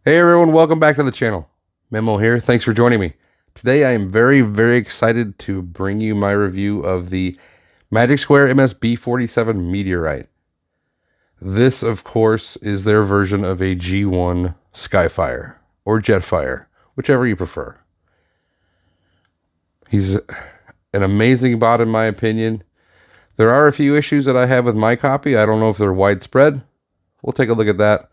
Hey everyone, welcome back to the channel. Memo here. Thanks for joining me. Today I am very excited to bring you my review of the Magic Square MS-B47 Meteorite. This, of course, is their version of a G1 Skyfire or Jetfire, whichever you prefer. He's an amazing bot in my opinion. There are a few issues that I have with my copy. I don't know if they're widespread. We'll take a look at that.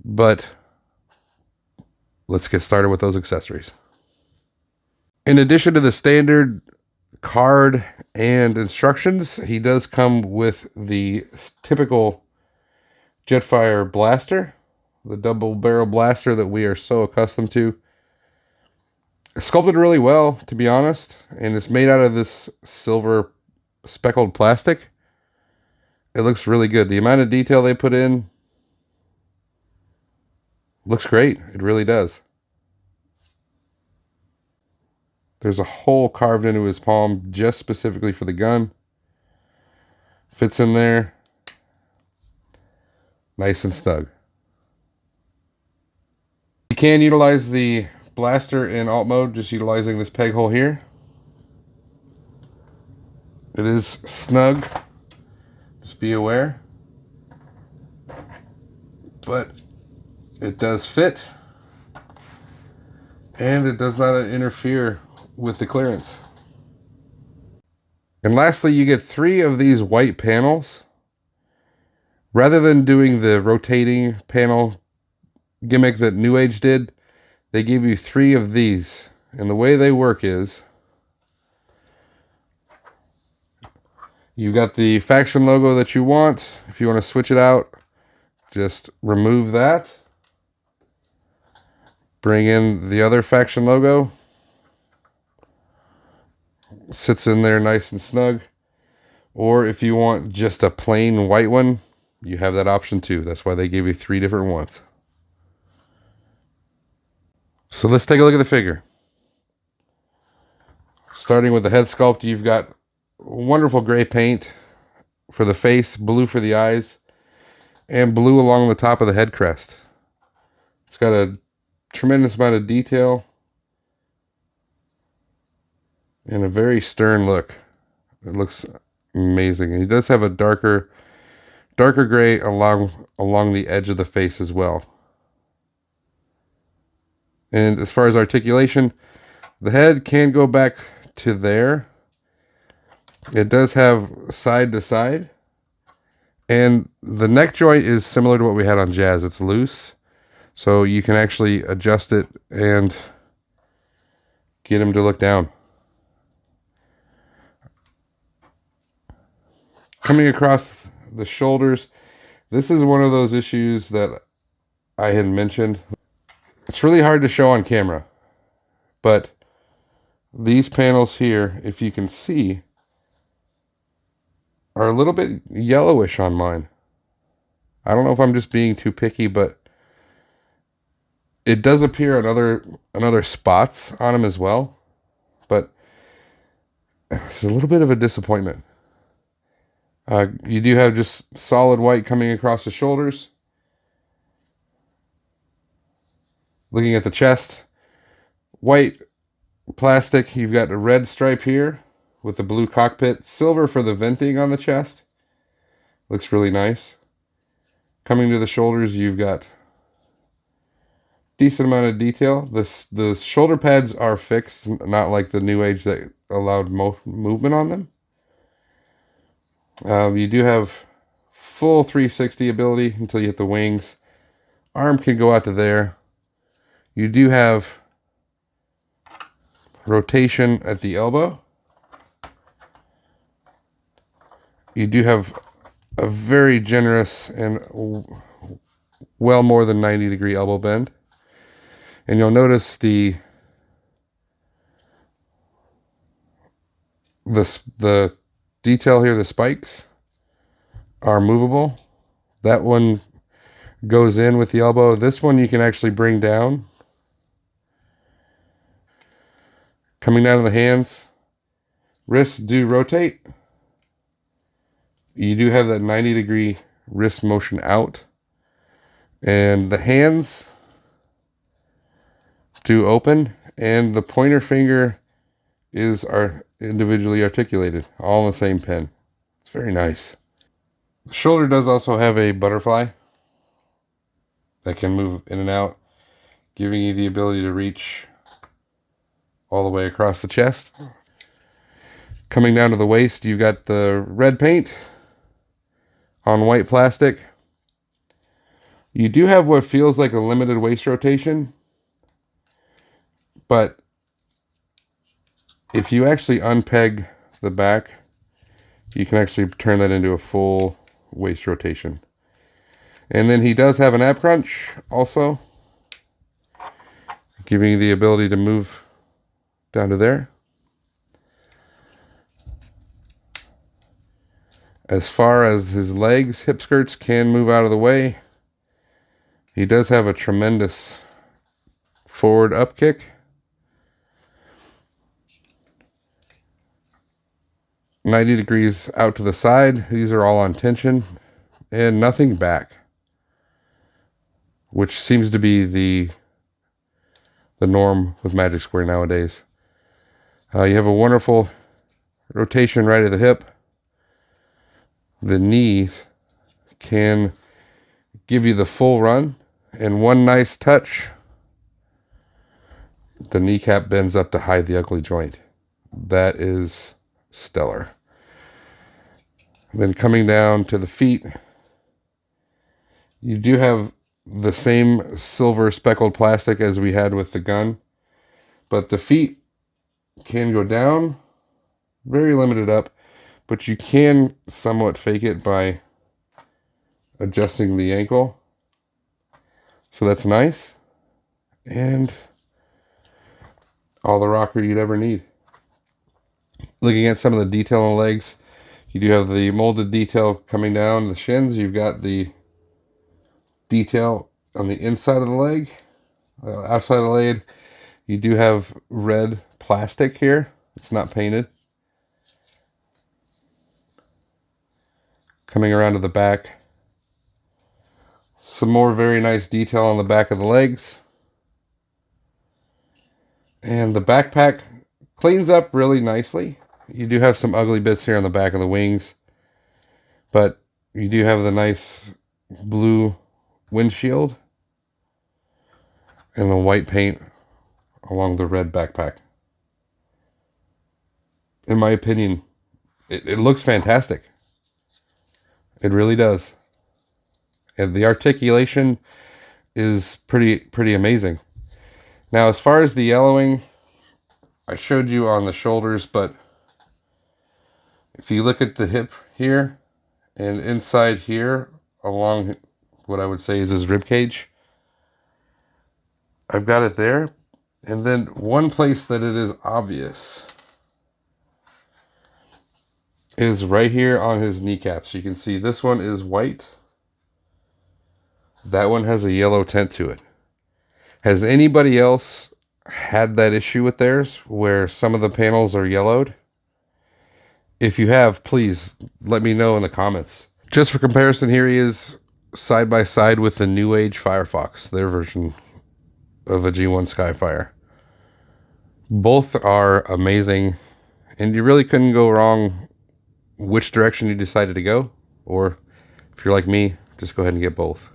But let's get started with those accessories. In addition to the standard card and instructions, he does come with the typical Jetfire blaster, the double barrel blaster that we are so accustomed to. It's sculpted really well, to be honest, and it's made out of this silver speckled plastic. It looks really good. The amount of detail they put in looks great. It really does. There's a hole carved into his palm just specifically for the gun. Fits in there. Nice and snug. You can utilize the blaster in alt mode, just utilizing this peg hole here. It is snug. Just be aware. But it does fit. And it does not interfere with the clearance. And lastly, you get 3 of these white panels. Rather than doing the rotating panel gimmick that Newage did, they give you 3 of these. And the way they work is, you've got the faction logo that you want. If you want to switch it out, just remove that. Bring in the other faction logo. Sits in there nice and snug. Or if you want just a plain white one, you have that option too. That's why they give you 3 different ones. So let's take a look at the figure. Starting with the head sculpt, you've got wonderful gray paint for the face, blue for the eyes, and blue along the top of the head crest. It's got a tremendous amount of detail and a very stern look. It looks amazing. And he does have a darker gray along the edge of the face as well. And as far as articulation, the head can go back to there. It does have side to side. And the neck joint is similar to what we had on Jazz. It's loose. So you can actually adjust it and get him to look down. Coming across the shoulders, this is one of those issues that I had mentioned. It's really hard to show on camera, but these panels here, if you can see, are a little bit yellowish on mine. I don't know if I'm just being too picky, but it does appear on other spots on him as well, but it's a little bit of a disappointment. You do have just solid white coming across the shoulders. Looking at the chest, white plastic. You've got a red stripe here with the blue cockpit. Silver for the venting on the chest. Looks really nice. Coming to the shoulders, you've got decent amount of detail. The shoulder pads are fixed, not like the Newage that allowed movement on them. You do have full 360 ability until you hit the wings. Arm can go out to there. You do have rotation at the elbow. You do have a very generous and well more than 90-degree elbow bend. And you'll notice the detail here, the spikes are movable. That one goes in with the elbow. This one you can actually bring down. Coming down to the hands, wrists do rotate. You do have that 90-degree wrist motion out. And the hands to open, and the pointer finger are individually articulated, all in the same pen. It's very nice. The shoulder does also have a butterfly that can move in and out, giving you the ability to reach all the way across the chest. Coming down to the waist, you've got the red paint on white plastic. You do have what feels like a limited waist rotation, but if you actually unpeg the back, you can actually turn that into a full waist rotation. And then he does have an ab crunch also, giving you the ability to move down to there. As far as his legs, hip skirts can move out of the way. He does have a tremendous forward up kick. "90 degrees out to the side. These are all on tension. And nothing back, which seems to be the norm with Magic Square nowadays. You have a wonderful rotation right at the hip. The knees can give you the full run, and one nice touch, the kneecap bends up to hide the ugly joint. That is stellar. Then coming down to the feet, you do have the same silver speckled plastic as we had with the gun, but the feet can go down, very limited up, but you can somewhat fake it by adjusting the ankle. So that's nice. And all the rocker you'd ever need. Looking at some of the detail on the legs, you do have the molded detail coming down the shins. You've got the detail on the inside of the leg. Outside of the leg, you do have red plastic here. It's not painted. Coming around to the back, some more very nice detail on the back of the legs. And the backpack cleans up really nicely. You do have some ugly bits here on the back of the wings, but you do have the nice blue windshield and the white paint along the red backpack. In my opinion, it looks fantastic. It really does. And the articulation is pretty amazing. Now, as far as the yellowing, I showed you on the shoulders, but if you look at the hip here and inside here along what I would say is his rib cage, I've got it there. And then one place that it is obvious is right here on his kneecaps. You can see this one is white. That one has a yellow tint to it. Has anybody else had that issue with theirs where some of the panels are yellowed? If you have, please let me know in the comments. Just for comparison, here he is side by side with the Newage Firefox, their version of a G1 Skyfire. Both are amazing, and you really couldn't go wrong which direction you decided to go, or if you're like me, just go ahead and get both.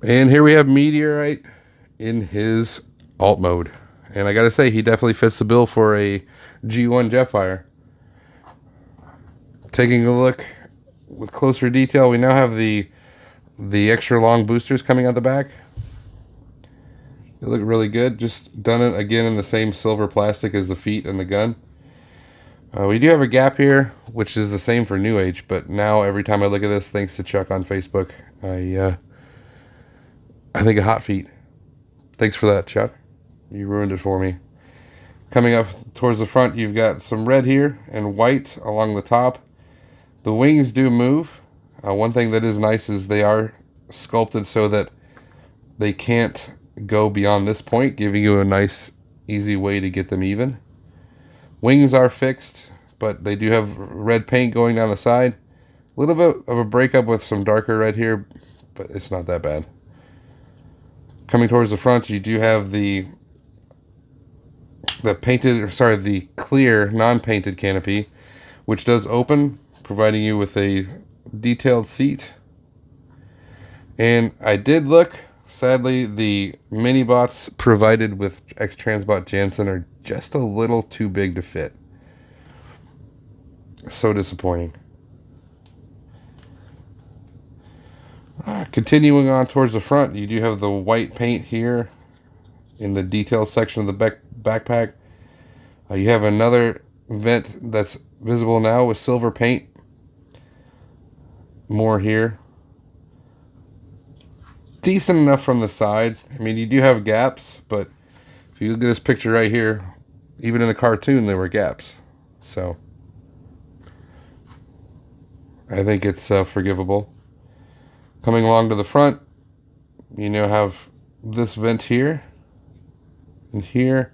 And here we have Meteorite in his alt mode. And I gotta say, he definitely fits the bill for a G1 Jetfire. Taking a look with closer detail, we now have the the extra long boosters coming out the back. They look really good. Just done it again in the same silver plastic as the feet and the gun. We do have a gap here, which is the same for Newage, but now every time I look at this, thanks to Chuck on Facebook, I think of Hot Feet. Thanks for that, Chuck. You ruined it for me. Coming up towards the front, you've got some red here and white along the top. The wings do move. One thing that is nice is they are sculpted so that they can't go beyond this point, giving you a nice, easy way to get them even. Wings are fixed, but they do have red paint going down the side. A little bit of a breakup with some darker red here, but it's not that bad. Coming towards the front, you do have the clear, non-painted canopy, which does open, providing you with a detailed seat. And I did look. Sadly, the mini bots provided with X-Transbot Jansen are just a little too big to fit. So disappointing. Continuing on towards the front, you do have the white paint here in the detail section of the backpack. You have another vent that's visible now with silver paint. More here. Decent enough from the side. I mean, you do have gaps, but if you look at this picture right here, even in the cartoon there were gaps. So I think it's forgivable. Coming along to the front, you now have this vent here and here.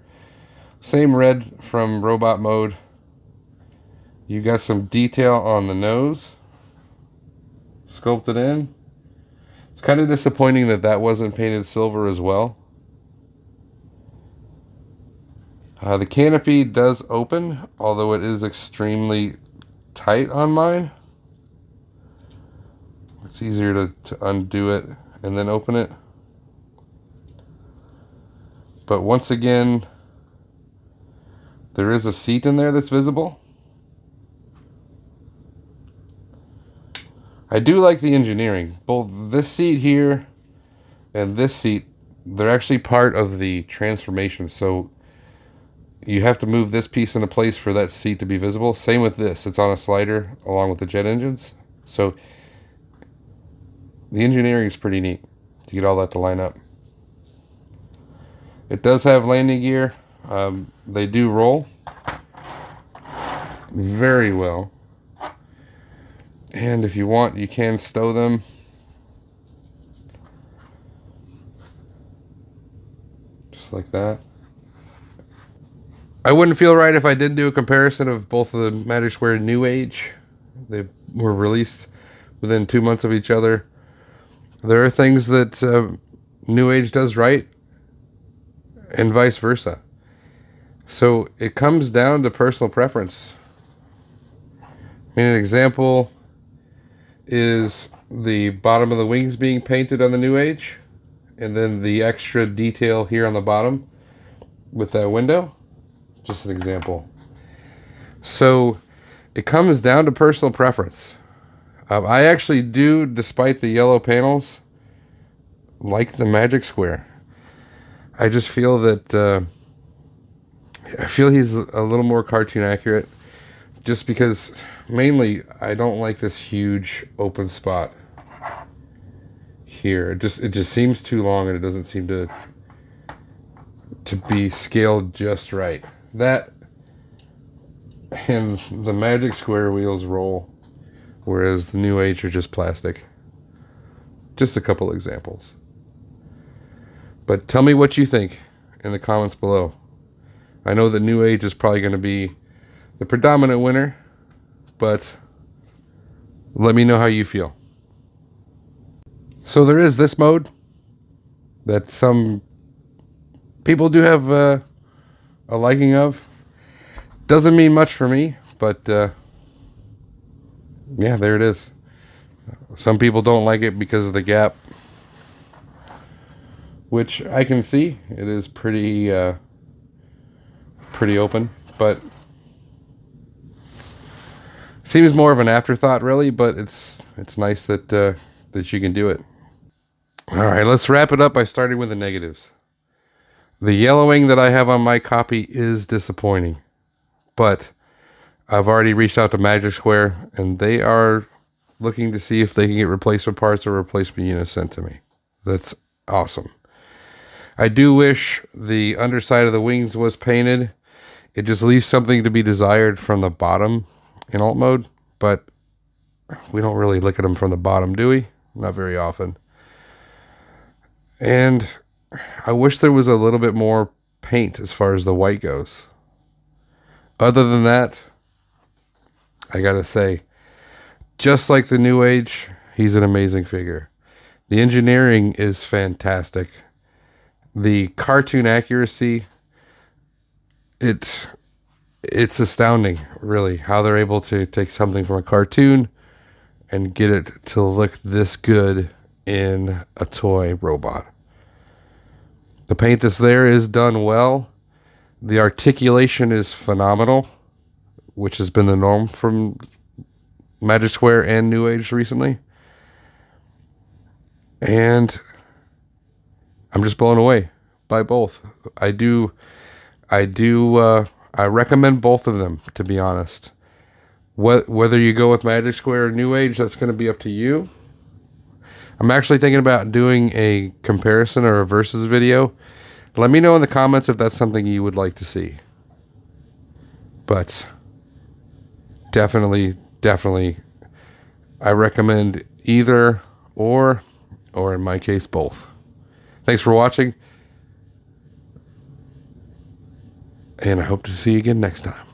Same red from robot mode. You got some detail on the nose, sculpted in. It's kind of disappointing that that wasn't painted silver as well. The canopy does open, although it is extremely tight on mine. It's easier to undo it and then open it. But once again, there is a seat in there that's visible. I do like the engineering. Both this seat here and this seat, they're actually part of the transformation. So you have to move this piece into place for that seat to be visible. Same with this. It's on a slider along with the jet engines. So the engineering is pretty neat to get all that to line up. It does have landing gear. They do roll very well. And if you want, you can stow them. Just like that. I wouldn't feel right if I didn't do a comparison of both of the Magic Square Newage. They were released within 2 months of each other. There are things that Newage does right, and vice versa. So it comes down to personal preference. I mean, an example is the bottom of the wings being painted on the Newage, and then the extra detail here on the bottom with that window. Just an example. So it comes down to personal preference. I actually do, despite the yellow panels, like the Magic Square. I just feel that I feel he's a little more cartoon accurate, just because mainly I don't like this huge open spot here. It just seems too long, and it doesn't seem to be scaled just right. That and the Magic Square wheels roll, whereas the Newage are just plastic. Just a couple examples. But tell me what you think in the comments below. I know that Newage is probably going to be the predominant winner, but let me know how you feel. So there is this mode that some people do have a liking of. Doesn't mean much for me, but yeah, there it is. Some people don't like it because of the gap, which I can see. It is pretty open, but seems more of an afterthought, really. But it's nice that that you can do it. All right, let's wrap it up by starting with the negatives. The yellowing that I have on my copy is disappointing, but I've already reached out to Magic Square, and they are looking to see if they can get replacement parts or replacement units sent to me. That's awesome. I do wish the underside of the wings was painted. It just leaves something to be desired from the bottom in alt mode, but we don't really look at them from the bottom, do we? Not very often. And I wish there was a little bit more paint as far as the white goes. Other than that, I gotta say, just like the Newage, he's an amazing figure. The engineering is fantastic. The cartoon accuracy, it's astounding, really, how they're able to take something from a cartoon and get it to look this good in a toy robot. The paint that's there is done well. The articulation is phenomenal, which has been the norm from Magic Square and Newage recently. And I'm just blown away by both. I recommend both of them, to be honest. Whether you go with Magic Square or Newage, that's going to be up to you. I'm actually thinking about doing a comparison or a versus video. Let me know in the comments if that's something you would like to see. But definitely, I recommend either or in my case, both. Thanks for watching, and I hope to see you again next time.